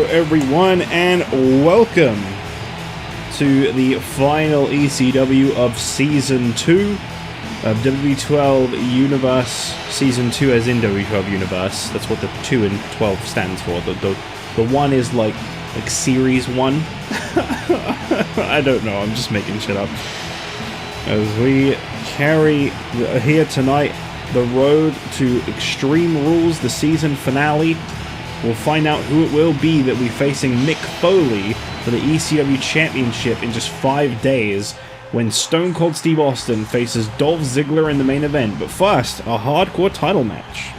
Hello everyone and welcome to the final ECW of Season 2 of WWE 12 Universe. Season 2 as in WWE 12 Universe. That's what the 2 and 12 stands for. The 1 is like Series 1. I don't know, I'm just making shit up. As we carry here tonight the road to Extreme Rules, the season finale. We'll find out who it will be that we're facing Mick Foley for the ECW Championship in just 5 days when Stone Cold Steve Austin faces Dolph Ziggler in the main event. But first, a hardcore title match.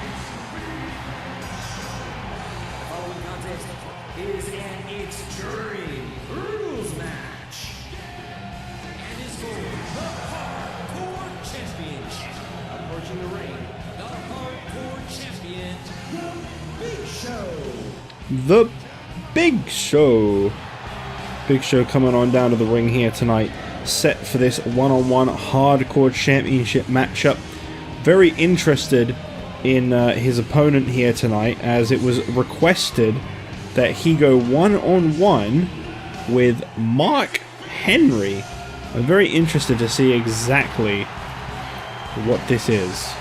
The Big Show. Big Show coming on down to the ring here tonight, set for this one-on-one hardcore championship matchup. Very interested in his opponent here tonight, as it was requested that he go one-on-one with Mark Henry. I'm very interested to see exactly what this is.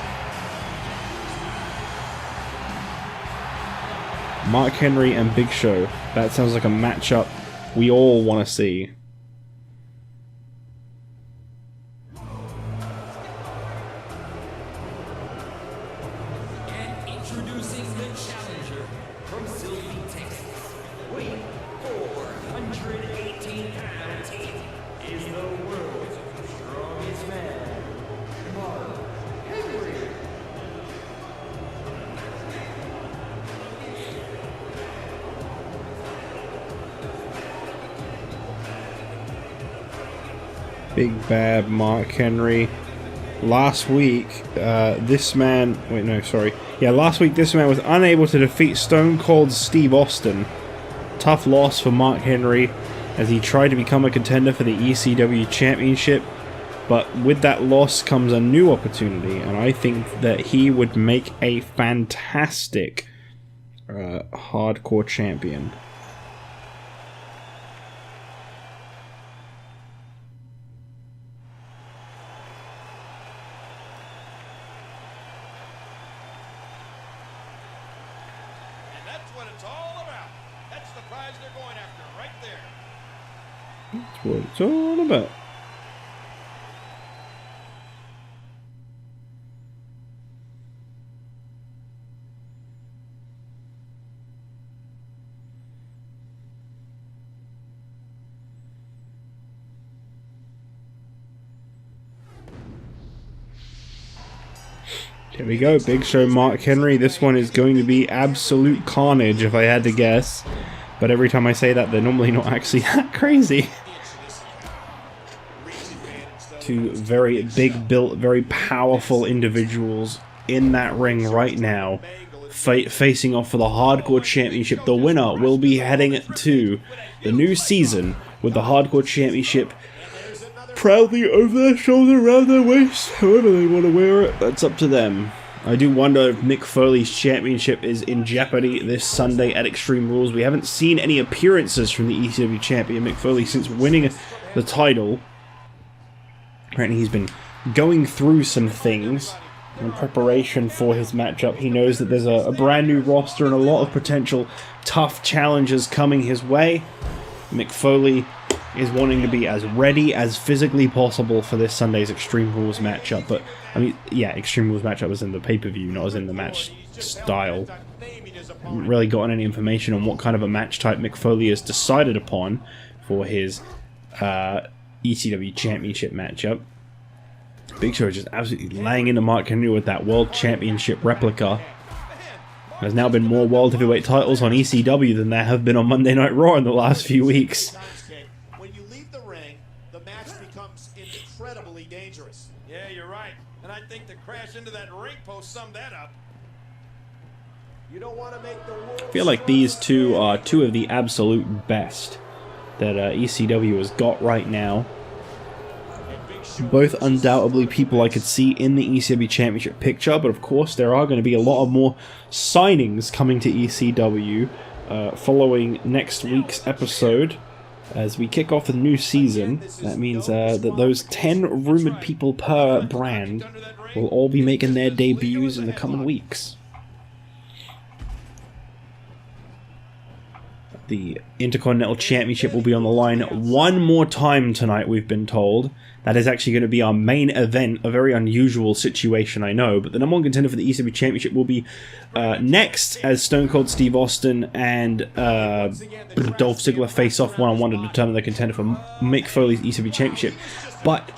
Mark Henry and Big Show. That sounds like a matchup we all want to see. And introducing the challenger from Sylvie, Texas. Weight 418 pounds. Is the world's strongest man, Mark Henry. Big bad Mark Henry. Last week, last week this man was unable to defeat Stone Cold Steve Austin. Tough loss for Mark Henry as he tried to become a contender for the ECW Championship. But with that loss comes a new opportunity, and I think that he would make a fantastic hardcore champion. That's what it's all about. Here we go, Big Show, Mark Henry. This one is going to be absolute carnage if I had to guess. But every time I say that, they're normally not actually that crazy. Two very big built, very powerful individuals in that ring right now, facing off for the Hardcore Championship. The winner will be heading to the new season with the Hardcore Championship proudly over their shoulder, around their waist, however they want to wear it. That's up to them. I do wonder if Mick Foley's championship is in jeopardy this Sunday at Extreme Rules. We haven't seen any appearances from the ECW champion Mick Foley since winning the title. Apparently he's been going through some things in preparation for his matchup. He knows that there's a brand new roster and a lot of potential tough challenges coming his way. Mick Foley is wanting to be as ready as physically possible for this Sunday's Extreme Rules matchup. But, I mean, yeah, Extreme Rules matchup was in the pay-per-view, not as in the match style. Haven't really gotten any information on what kind of a match type Mick Foley has decided upon for his ECW Championship matchup. Big Show is just absolutely laying into Mark Henry with that World Championship replica. There's now been more World Heavyweight titles on ECW than there have been on Monday Night Raw in the last few weeks. When you leave the ring, the match becomes incredibly dangerous. Yeah, you're right. And I think the crash into that ring post summed that up. You don't want to make the I feel like these two are two of the absolute best that ECW has got right now. Both undoubtedly people I could see in the ECW Championship picture, but of course there are going to be a lot of more signings coming to ECW following next week's episode, as we kick off the new season. That means that those 10 rumored people per brand will all be making their debuts in the coming weeks. The Intercontinental Championship will be on the line one more time tonight, we've been told. That is actually going to be our main event, a very unusual situation, I know, but the number one contender for the ECW Championship will be next, as Stone Cold Steve Austin and Dolph Ziggler face off one-on-one to determine the contender for Mick Foley's ECW Championship. But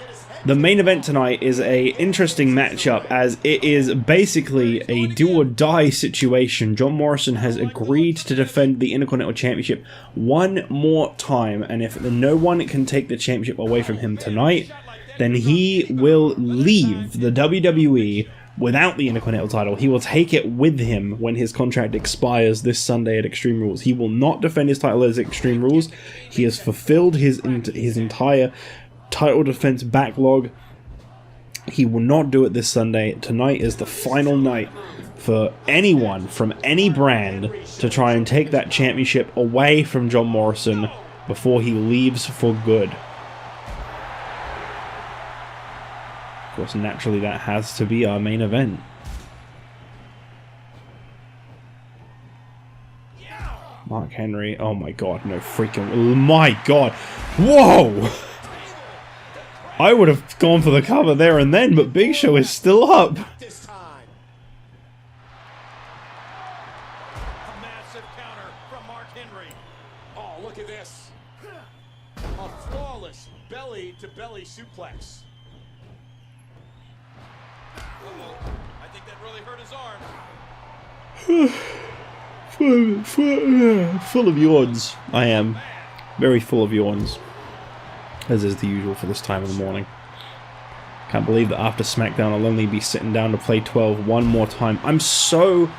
the main event tonight is a interesting matchup, as it is basically a do-or-die situation. John Morrison has agreed to defend the Intercontinental Championship one more time, and if no one can take the championship away from him tonight, then he will leave the WWE without the Intercontinental title. He will take it with him when his contract expires this Sunday at Extreme Rules. He will not defend his title as Extreme Rules. He has fulfilled his entire title defense backlog. He will not do it this Sunday. Tonight is the final night for anyone from any brand to try and take that championship away from John Morrison before he leaves for good. Of course, naturally that has to be our main event. Mark Henry, oh my god, no freaking, my god, whoa! I would have gone for the cover there and then, but Big Show is still up. This time. A massive counter from Mark Henry. Oh, look at this. A flawless belly-to-belly suplex. Uh-oh. I think that really hurt his arm. Full of yawns. I am. Very full of yawns. As is the usual for this time of the morning. Can't believe that after SmackDown I'll only be sitting down to play 12 one more time. I'm so...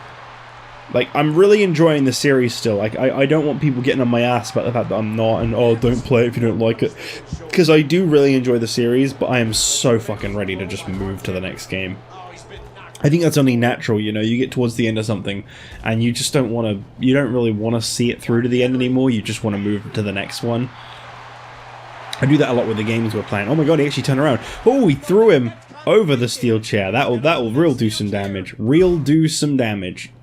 like, I'm really enjoying the series still. Like, I don't want people getting on my ass about the fact that I'm not, and oh, don't play it if you don't like it. Because I do really enjoy the series, but I am so fucking ready to just move to the next game. I think that's only natural, you know, you get towards the end of something, and you just don't want to... you don't really want to see it through to the end anymore, you just want to move to the next one. I do that a lot with the games we're playing. Oh my god, he actually turned around. Oh, he threw him over the steel chair. That'll real do some damage. Real do some damage.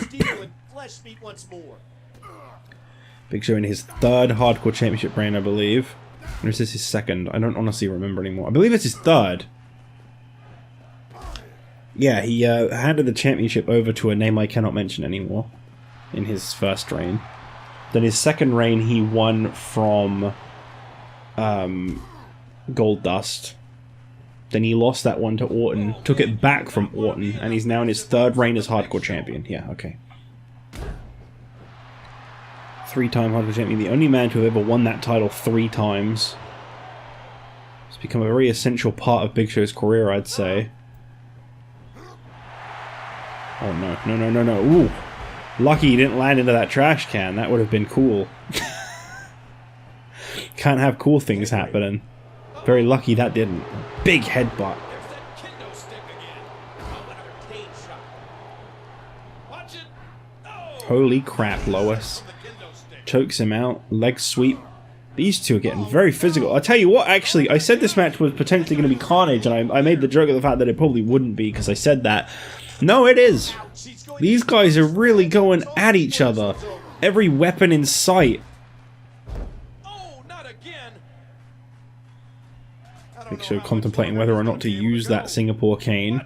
Steel and flesh meet once more. Big Show in his third Hardcore Championship reign, I believe. Or is this his second? I don't honestly remember anymore. I believe it's his third. Yeah, he handed the championship over to a name I cannot mention anymore in his first reign. Then his second reign, he won from... Gold Dust. Then he lost that one to Orton, took it back from Orton, and he's now in his third reign as Hardcore Champion. Yeah, okay. 3-time Hardcore Champion, the only man to have ever won that title 3 times. It's become a very essential part of Big Show's career, I'd say. Oh no, no, no, no, no. Ooh! Lucky he didn't land into that trash can, that would have been cool. Can't have cool things happening. Very lucky that didn't. Big headbutt. There's that kendo stick again. Oh, another cage shot. Watch it. Oh. Holy crap, Lois. The kendo stick. Chokes him out. Leg sweep. These two are getting very physical. I'll tell you what, actually, I said this match was potentially going to be carnage, and I made the joke of the fact that it probably wouldn't be because I said that. No, it is. These guys are really going at each other. Every weapon in sight. Big Show contemplating whether or not to use that Singapore cane.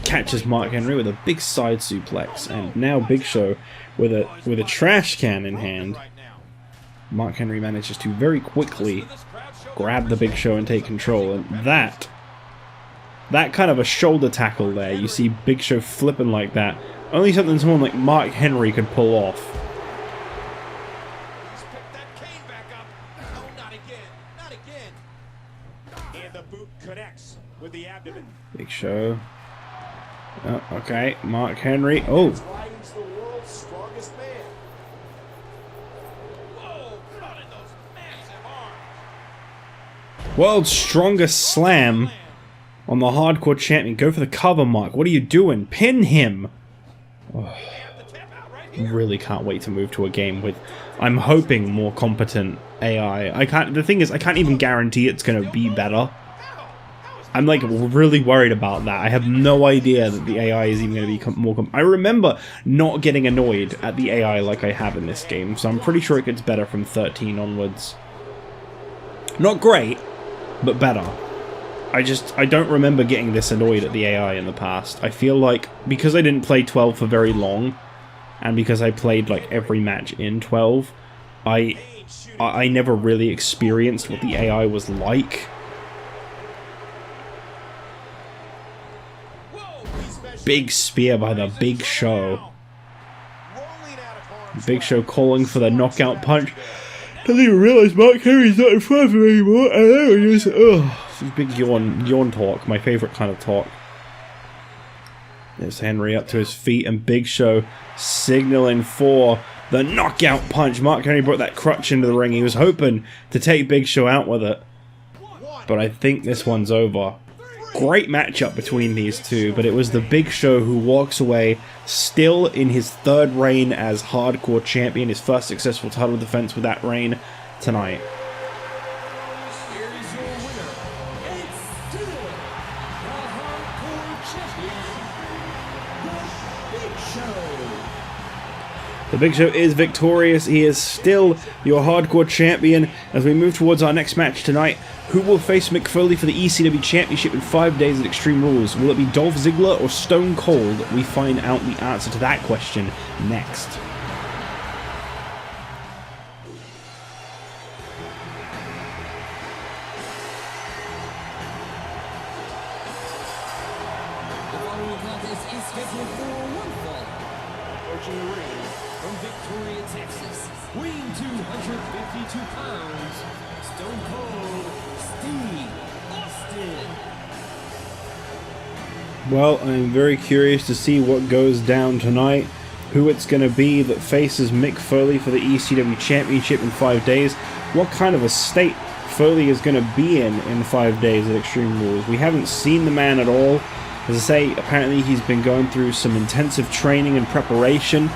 Catches Mark Henry with a big side suplex, and now Big Show with a trash can in hand. Mark Henry manages to very quickly grab the Big Show and take control, and that kind of a shoulder tackle there, you see Big Show flipping like that, only something someone like Mark Henry could pull off. With the abdomen. Big Show. Oh, okay, Mark Henry. Oh. That's why he's the world's strongest man. Whoa, not in those massive arms. World's strongest slam on the Hardcore Champion. Go for the cover, Mark. What are you doing? Pin him. Oh. They have the tap out right really can't wait to move to a game with, I'm hoping, more competent AI. The thing is, I can't even guarantee it's going to be better. I'm like really worried about that. I have no idea that the AI is even going to be more I remember not getting annoyed at the AI like I have in this game, so I'm pretty sure it gets better from 13 onwards. Not great, but better. I don't remember getting this annoyed at the AI in the past. I feel like, because I didn't play 12 for very long, and because I played like every match in 12, I never really experienced what the AI was like. Big spear by the Big Show. Big Show calling for the knockout punch. Doesn't even realize Mark Henry's not in front of him anymore. And then just, big yawn talk, my favorite kind of talk. There's Henry up to his feet, and Big Show signaling for the knockout punch. Mark Henry brought that crutch into the ring. He was hoping to take Big Show out with it, but I think this one's over. Great matchup between these two, but it was the Big Show who walks away still in his third reign as Hardcore Champion, his first successful title defense with that reign tonight. Here is your winner, and still the Hardcore Champion, the Big Show. The Big Show is victorious. He is still your Hardcore Champion. As we move towards our next match tonight, who will face Mick Foley for the ECW Championship in 5 days at Extreme Rules? Will it be Dolph Ziggler or Stone Cold? We find out the answer to that question next. The following contest is scheduled for one fall. Approaching the ring from Victoria, Texas, weighing 252 pounds, Stone Cold Steve Austin. Well, I'm very curious to see what goes down tonight. Who it's going to be that faces Mick Foley for the ECW Championship in 5 days. What kind of a state Foley is going to be in 5 days at Extreme Rules. We haven't seen the man at all. As I say, apparently he's been going through some intensive training and preparation.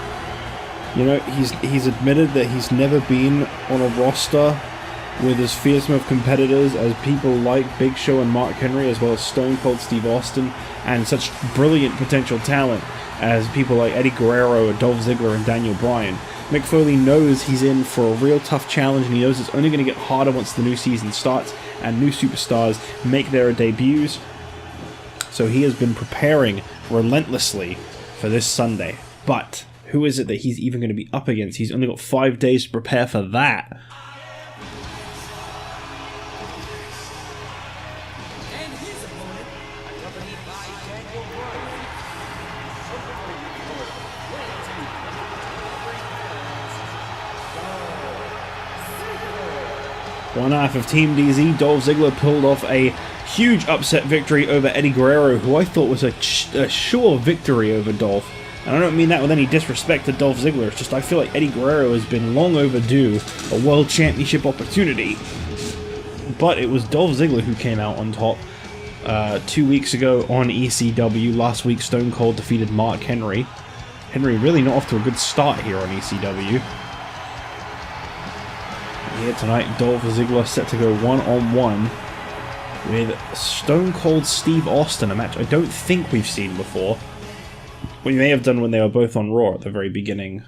You know, he's admitted that he's never been on a roster with as fearsome of competitors as people like Big Show and Mark Henry, as well as Stone Cold Steve Austin, and such brilliant potential talent as people like Eddie Guerrero, Dolph Ziggler, and Daniel Bryan. Mick Foley knows he's in for a real tough challenge, and he knows it's only going to get harder once the new season starts and new superstars make their debuts. So he has been preparing relentlessly for this Sunday. But who is it that he's even going to be up against? He's only got 5 days to prepare for that. And his opponent, accompanied by Daniel Bryan. One half of Team DZ, Dolph Ziggler, pulled off a huge upset victory over Eddie Guerrero, who I thought was a sure victory over Dolph. And I don't mean that with any disrespect to Dolph Ziggler, it's just I feel like Eddie Guerrero has been long overdue a World Championship opportunity. But it was Dolph Ziggler who came out on top 2 weeks ago on ECW. Last week Stone Cold defeated Mark Henry. Henry really not off to a good start here on ECW. Here tonight, Dolph Ziggler set to go one-on-one with Stone Cold Steve Austin, a match I don't think we've seen before. We may have done when they were both on Raw at the very beginning.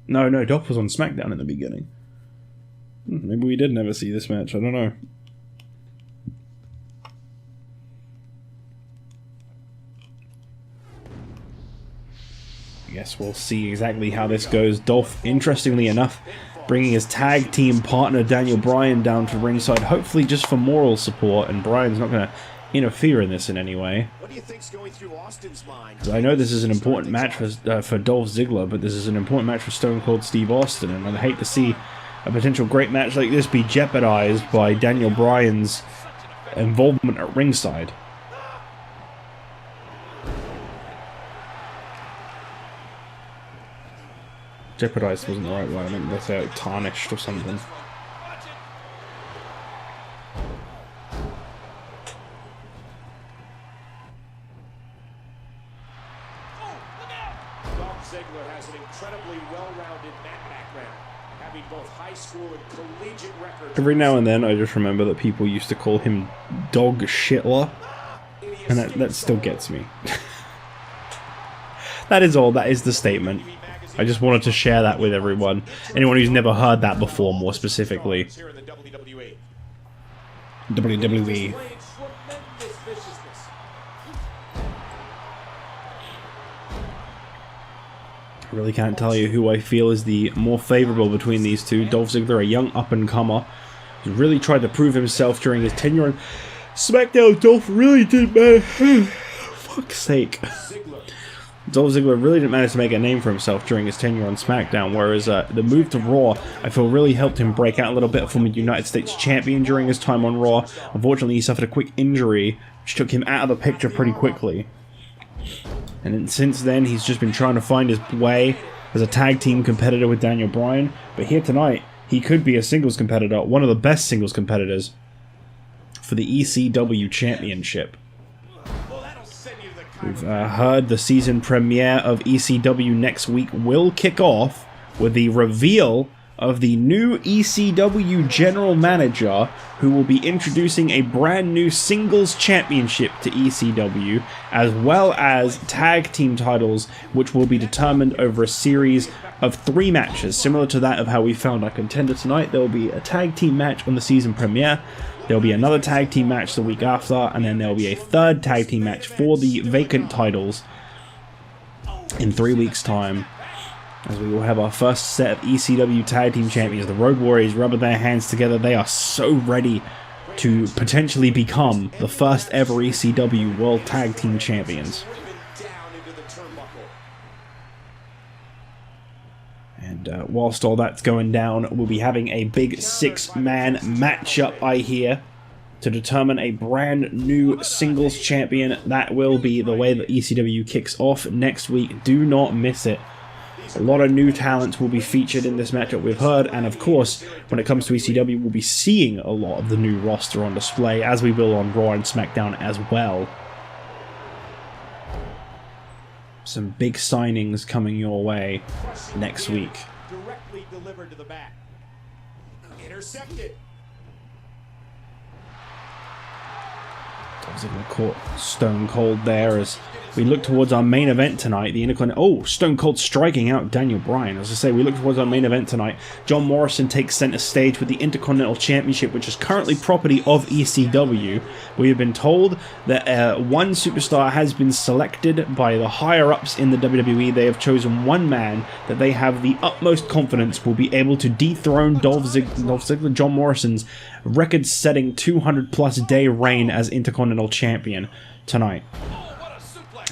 No, Dolph was on SmackDown in the beginning. Maybe we did never see this match, I don't know. I guess we'll see exactly how this goes. Dolph, interestingly enough, bringing his tag team partner Daniel Bryan down to ringside, hopefully just for moral support, and Bryan's not going to interfere in this in any way. What do you think's going through Austin's mind? I know this is an important match for Dolph Ziggler, but this is an important match for Stone Cold Steve Austin, and I'd hate to see a potential great match like this be jeopardized by Daniel Bryan's involvement at ringside. Jeopardized wasn't the right word. I meant to say like tarnished or something. Dolph Ziggler has an incredibly well-rounded mat background, having both high school and collegiate records. Every now and then I just remember that people used to call him Dog Shitler, and that still gets me. That is all, that is the statement. I just wanted to share that with everyone. Anyone who's never heard that before, more specifically. Here in the WWE. WWE. Tremendous viciousness. I really can't tell you who I feel is the more favourable between these two. Dolph Ziggler, a young up-and-comer, who really tried to prove himself during his tenure on SmackDown. Dolph really did, man. Fuck's sake. Dolph Ziggler really didn't manage to make a name for himself during his tenure on SmackDown, whereas the move to Raw, I feel, really helped him break out a little bit from a United States champion during his time on Raw. Unfortunately, he suffered a quick injury, which took him out of the picture pretty quickly. And then, since then, he's just been trying to find his way as a tag team competitor with Daniel Bryan. But here tonight, he could be a singles competitor, one of the best singles competitors for the ECW Championship. We've heard the season premiere of ECW next week will kick off with the reveal of the new ECW General Manager, who will be introducing a brand new singles championship to ECW, as well as tag team titles, which will be determined over a series of 3 matches. Similar to that of how we found our contender tonight, there will be a tag team match on the season premiere. There'll be another tag team match the week after, and then there'll be a 3rd tag team match for the vacant titles in 3 weeks' time, as we will have our first set of ECW tag team champions. The Road Warriors rubbing their hands together. They are so ready to potentially become the first ever ECW World Tag Team Champions. And whilst all that's going down, we'll be having a big 6-man matchup, I hear, to determine a brand new singles champion. That will be the way that ECW kicks off next week. Do not miss it. A lot of new talents will be featured in this matchup, we've heard, and of course, when it comes to ECW, we'll be seeing a lot of the new roster on display, as we will on Raw and SmackDown as well. Some big signings coming your way next week. Directly delivered to the back. Intercepted. Ziggler caught Stone Cold there as we look towards our main event tonight. The Intercontinental... Oh, Stone Cold striking out Daniel Bryan. As I say, we look towards our main event tonight. John Morrison takes center stage with the Intercontinental Championship, which is currently property of ECW. We have been told that one superstar has been selected by the higher-ups in the WWE. They have chosen one man that they have the utmost confidence will be able to dethrone Dolph Ziggler, John Morrison's record-setting 200-plus day reign as Intercontinental Champion tonight.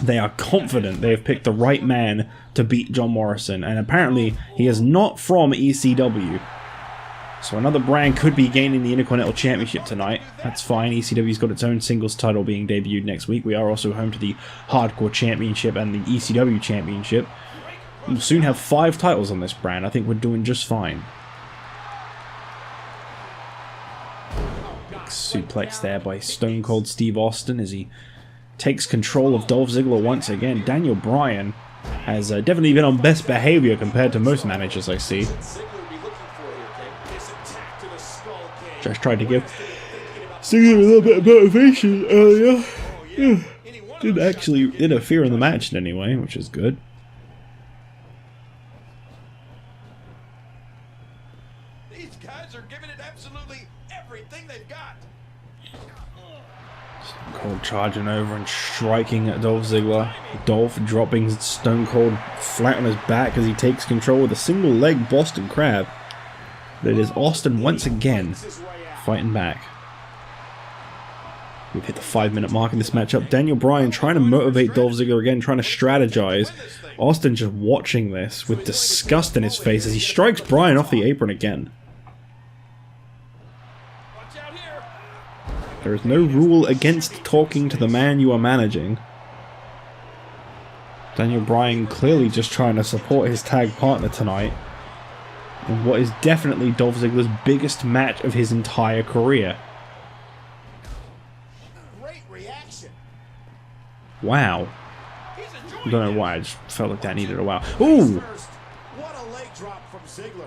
They are confident they have picked the right man to beat John Morrison, and apparently he is not from ECW. So another brand could be gaining the Intercontinental Championship tonight. That's fine. ECW's got its own singles title being debuted next week. We are also home to the Hardcore Championship and the ECW Championship. We'll soon have 5 titles on this brand. I think we're doing just fine. Big suplex there by Stone Cold Steve Austin as he takes control of Dolph Ziggler once again. Daniel Bryan has definitely been on best behavior compared to most managers I see. Just tried to give Ziggler a little bit of motivation earlier. Didn't actually interfere in the match in any way, which is good. These guys are giving it absolutely everything they've got. Cold charging over and striking at Dolph Ziggler. Dolph dropping Stone Cold flat on his back as he takes control with a single leg Boston Crab. But it is Austin once again fighting back. We've hit the 5-minute mark in this matchup. Daniel Bryan trying to motivate Dolph Ziggler again, trying to strategize. Austin just watching this with disgust in his face as he strikes Bryan off the apron again. There is no rule against talking to the man you are managing. Daniel Bryan clearly just trying to support his tag partner tonight in what is definitely Dolph Ziggler's biggest match of his entire career. Great reaction. Wow. I don't know why, I just felt like that needed a wow. Ooh! What a leg drop from Ziggler.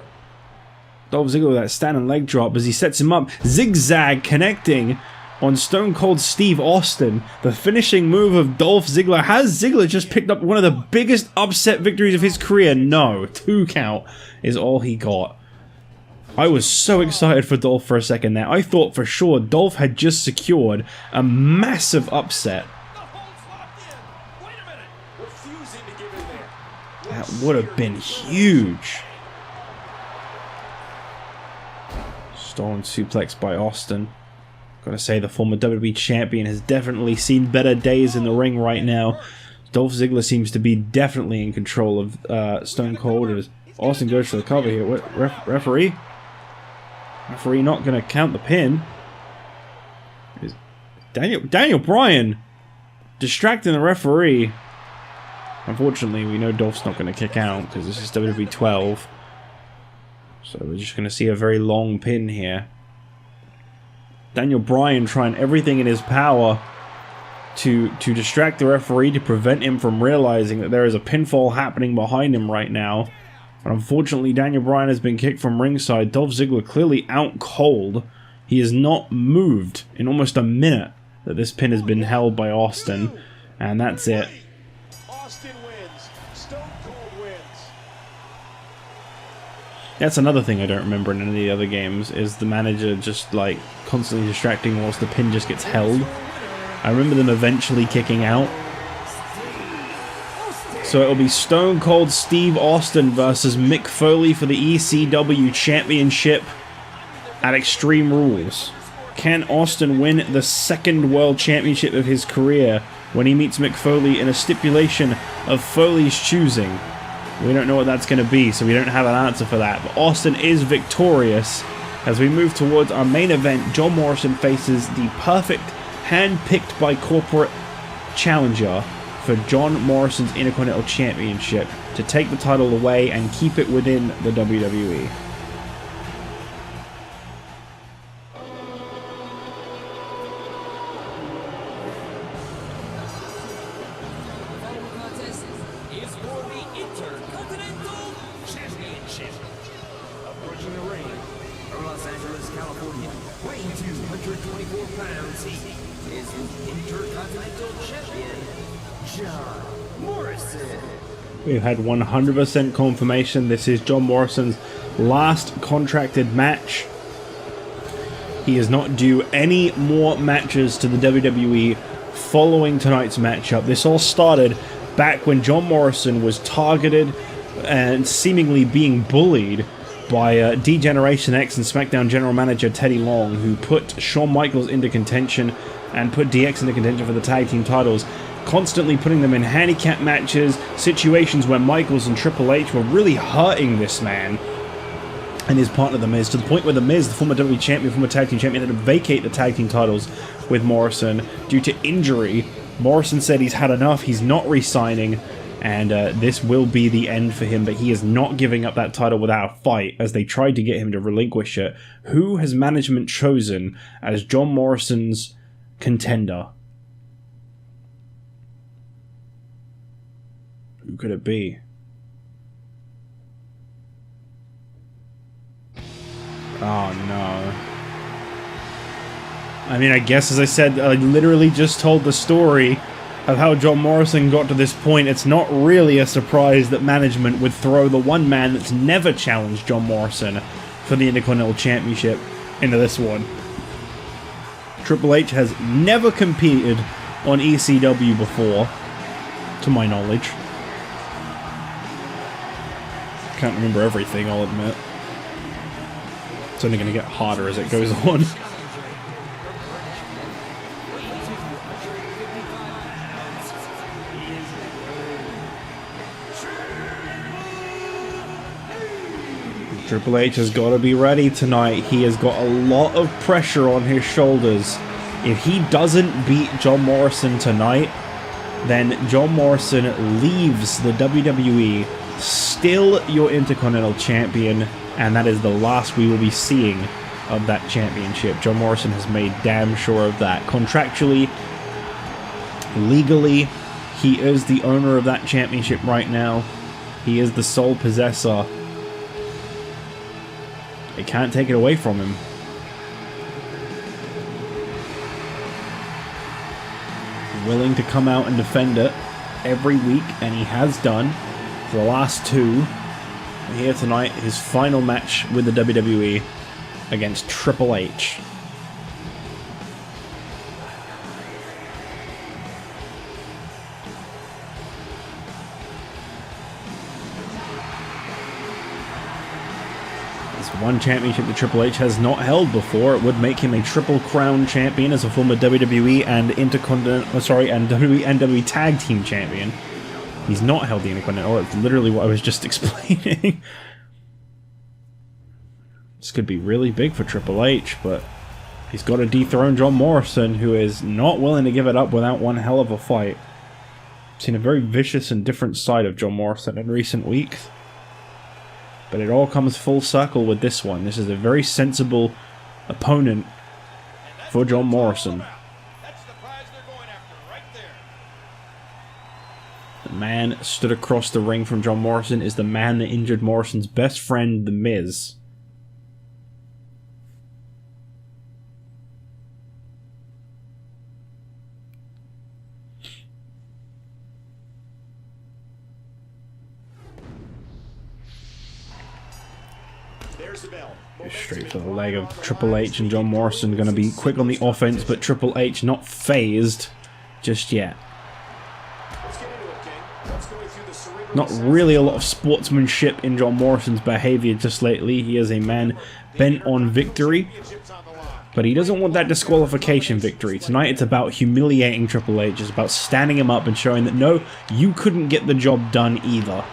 Dolph Ziggler with that standing leg drop as he sets him up. Zigzag connecting on Stone Cold Steve Austin. The finishing move of Dolph Ziggler. Has Ziggler just picked up one of the biggest upset victories of his career? No. 2 count is all he got. I was so excited for Dolph for a second there. I thought for sure Dolph had just secured a massive upset. That would have been huge. Stolen suplex by Austin. Gotta say, the former WWE champion has definitely seen better days in the ring right now. Dolph Ziggler seems to be definitely in control of Stone Cold as Austin goes for the cover here. What, referee? Referee not gonna count the pin. Is Daniel Bryan distracting the referee. Unfortunately, we know Dolph's not gonna kick out because this is WWE 12. So we're just gonna see a very long pin here. Daniel Bryan trying everything in his power to distract the referee, to prevent him from realizing that there is a pinfall happening behind him right now. But unfortunately, Daniel Bryan has been kicked from ringside. Dolph Ziggler clearly out cold. He has not moved in almost a minute that this pin has been held by Austin. And that's it. Austin wins. Stone Cold wins. That's another thing I don't remember in any of the other games, is the manager just like constantly distracting whilst the pin just gets held. I remember them eventually kicking out. So it'll be Stone Cold Steve Austin versus Mick Foley for the ECW Championship at Extreme Rules. Can Austin win the 2nd World Championship of his career when he meets Mick Foley in a stipulation of Foley's choosing? We don't know what that's going to be, so we don't have an answer for that. But Austin is victorious. As we move towards our main event, John Morrison faces the perfect, hand-picked by corporate challenger for John Morrison's Intercontinental Championship to take the title away and keep it within the WWE. Contest is for the Intercontinental Championship. Approaching the ring. From Los Angeles, California, weighing 224 pounds, he is the Intercontinental Champion, John Morrison. We've had 100% confirmation this is John Morrison's last contracted match. He is not due any more matches to the WWE following tonight's matchup. This all started back when John Morrison was targeted and seemingly being bullied by D-Generation X and SmackDown General Manager Teddy Long, who put Shawn Michaels into contention and put DX into contention for the tag team titles, constantly putting them in handicap matches, situations where Michaels and Triple H were really hurting this man and his partner The Miz, to the point where The Miz, the former WWE champion, former tag team champion, had to vacate the tag team titles with Morrison due to injury. Morrison said he's had enough, he's not re-signing, and this will be the end for him, but he is not giving up that title without a fight, as they tried to get him to relinquish it. Who has management chosen as John Morrison's contender? Who could it be? Oh no. I mean, I guess, as I said, I literally just told the story of how John Morrison got to this point. It's not really a surprise that management would throw the one man that's never challenged John Morrison for the Intercontinental Championship into this one. Triple H has never competed on ECW before, to my knowledge. Can't remember everything, I'll admit. It's only going to get harder as it goes on. Triple H has got to be ready tonight. He has got a lot of pressure on his shoulders. If he doesn't beat John Morrison tonight, then John Morrison leaves the WWE, still your Intercontinental Champion, and that is the last we will be seeing of that championship. John Morrison has made damn sure of that. Contractually, legally, He is the owner of that championship right now. He is the sole possessor. They can't take it away from him. Willing to come out and defend it every week, and he has done for the last two. Here tonight, his final match with the WWE against Triple H. One championship that Triple H has not held before. It would make him a Triple Crown champion as a former WWE and WWE and WWE Tag Team champion. He's not held the Intercontinental. That's literally what I was just explaining. This could be really big for Triple H, but he's got to dethrone John Morrison, who is not willing to give it up without one hell of a fight. I've seen a very vicious and different side of John Morrison in recent weeks. But it all comes full circle with this one. This is a very sensible opponent for John Morrison. That's the prize they're going after right there. The man stood across the ring from John Morrison is the man that injured Morrison's best friend, The Miz. Straight for the leg of Triple H, and John Morrison going to be quick on the offense, but Triple H not phased just yet. Not really a lot of sportsmanship in John Morrison's behavior just lately. He is a man bent on victory, but he doesn't want that disqualification victory. Tonight it's about humiliating Triple H. It's about standing him up and showing that no, you couldn't get the job done either.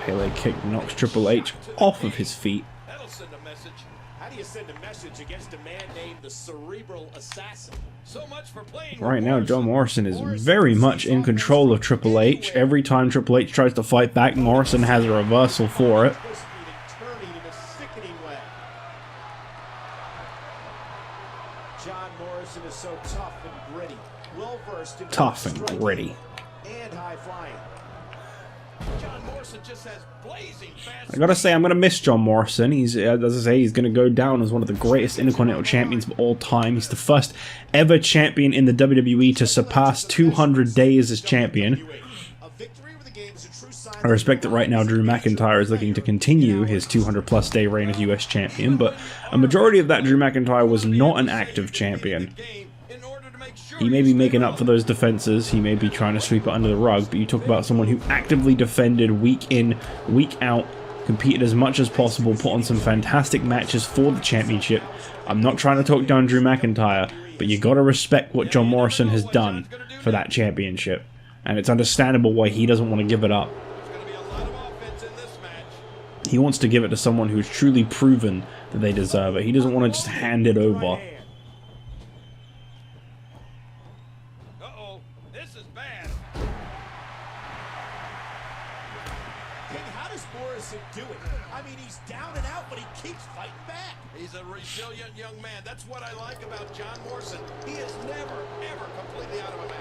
Pele kick knocks Triple H off of his feet. That'll send a message. How do you send a message against a man named the Cerebral Assassin? So much for playing. Right now, John Morrison is very much in control of Triple H. Every time Triple H tries to fight back, Morrison has a reversal for it. John Morrison is so tough and gritty, well versed in Tough and gritty. and high flying. John Morrison just has blazing fast. I gotta say, I'm gonna miss John Morrison. He's, as I say, he's gonna go down as one of the greatest Intercontinental champions of all time. He's the first ever champion in the WWE to surpass 200 days as champion. I respect that right now Drew McIntyre is looking to continue his 200-plus day reign as US champion, but a majority of that Drew McIntyre was not an active champion. He may be making up for those defenses, he may be trying to sweep it under the rug, but you talk about someone who actively defended week in, week out, competed as much as possible, put on some fantastic matches for the championship. I'm not trying to talk down Drew McIntyre, but you gotta respect what John Morrison has done for that championship. And it's understandable why he doesn't want to give it up. He wants to give it to someone who's truly proven that they deserve it. He doesn't want to just hand it over. Uh-oh, this is bad. How does Morrison do it? I mean, he's down and out, but he keeps fighting back. He's a resilient young man. That's what I like about John Morrison. He is never, ever completely out of a match.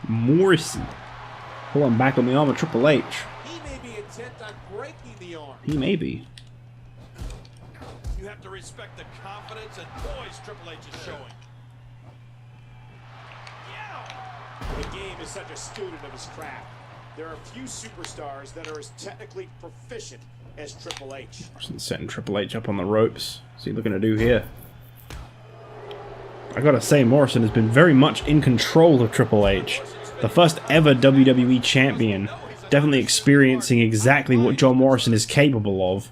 Morrison. Pulling back on the arm of Triple H. He may be intent on breaking the arm. He may be. You have to respect the confidence and poise Triple H is showing. Yeah. The game is such a student of his craft. There are few superstars that are as technically proficient as Triple H. Morrison's setting Triple H up on the ropes. What's he looking to do here? I gotta say, Morrison has been very much in control of Triple H. The first ever WWE champion. Definitely experiencing exactly what John Morrison is capable of.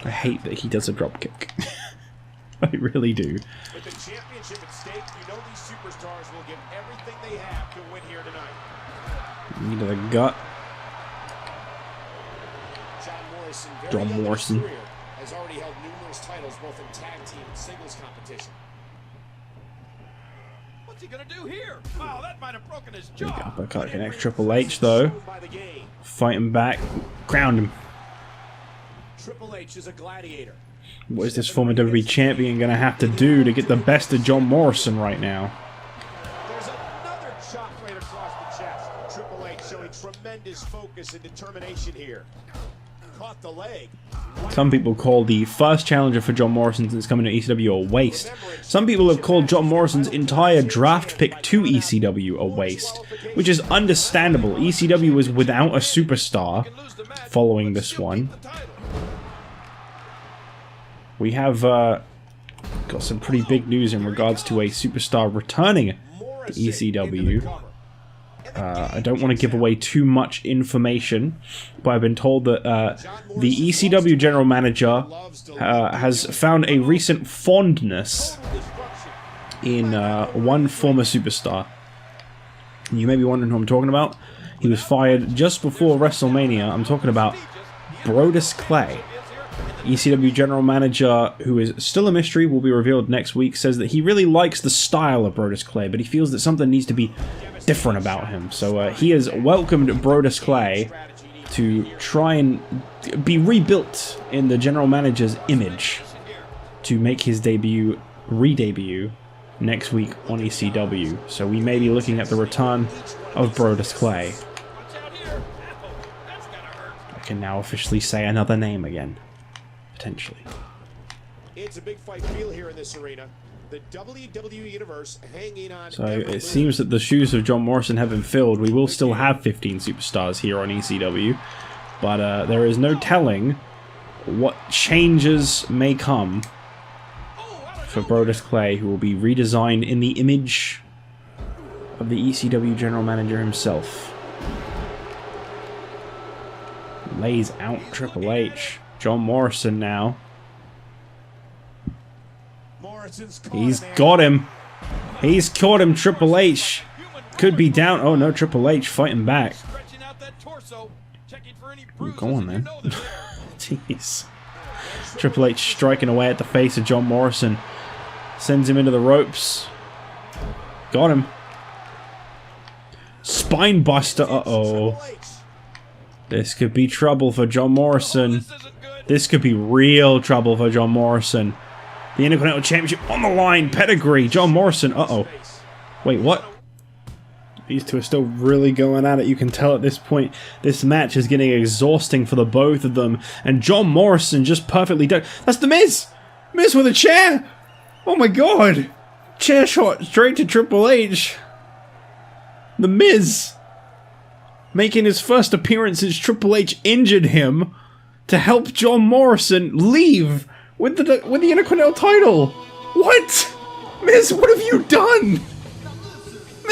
I hate that he does a dropkick. I really do. With the championship at stake, you know these superstars will give everything they have to win here tonight. Knee to the gut. John Morrison. Career, has already held numerous titles both in tag team and singles competition. What's he gonna do here? Wow, that might have broken his jaw. Uppercut connects Triple H though. Fighting back. Ground him. Triple H is a gladiator. What is this former WWE champion going to have to do to get the best of John Morrison right now? There's another chop right across the chest. Triple H showing tremendous focus and determination here. Caught the leg. Some people call the first challenger for John Morrison since coming to ECW a waste. Some people have called John Morrison's entire draft pick to ECW a waste, which is understandable. ECW was without a superstar following this one. We have got some pretty big news in regards to a superstar returning to ECW. I don't want to give away too much information, but I've been told that the ECW general manager has found a recent fondness in one former superstar. You may be wondering who I'm talking about. He was fired just before WrestleMania. I'm talking about Brodus Clay. ECW general manager, who is still a mystery, will be revealed next week, says that he really likes the style of Brodus Clay, but he feels that something needs to be different about him. So he has welcomed Brodus Clay to try and be rebuilt in the general manager's image to make his debut, re-debut, next week on ECW. So we may be looking at the return of Brodus Clay. I can now officially say another name again. Potentially. It's a big fight feel here in this arena. The WWE Universe hanging on. So it seems that the shoes of John Morrison have been filled. We will still have 15 superstars here on ECW, but there is no telling what changes may come for Brodus Clay, who will be redesigned in the image of the ECW general manager himself. Lays out Triple H. John Morrison now. He's got him. He's caught him. Triple H could be down. Oh no, Triple H fighting back. Go on then. Jeez. Triple H striking away at the face of John Morrison. Sends him into the ropes. Got him. Spine buster. Uh-oh. This could be trouble for John Morrison. This could be real trouble for John Morrison. The Intercontinental Championship on the line. Pedigree. John Morrison. Uh-oh. Wait, what? These two are still really going at it. You can tell at this point this match is getting exhausting for the both of them. And John Morrison just perfectly done. That's The Miz! Miz with a chair! Oh my god! Chair shot straight to Triple H. The Miz making his first appearance since Triple H injured him to help John Morrison leave with the Intercontinental title. What? Miz, what have you done?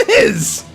Miz!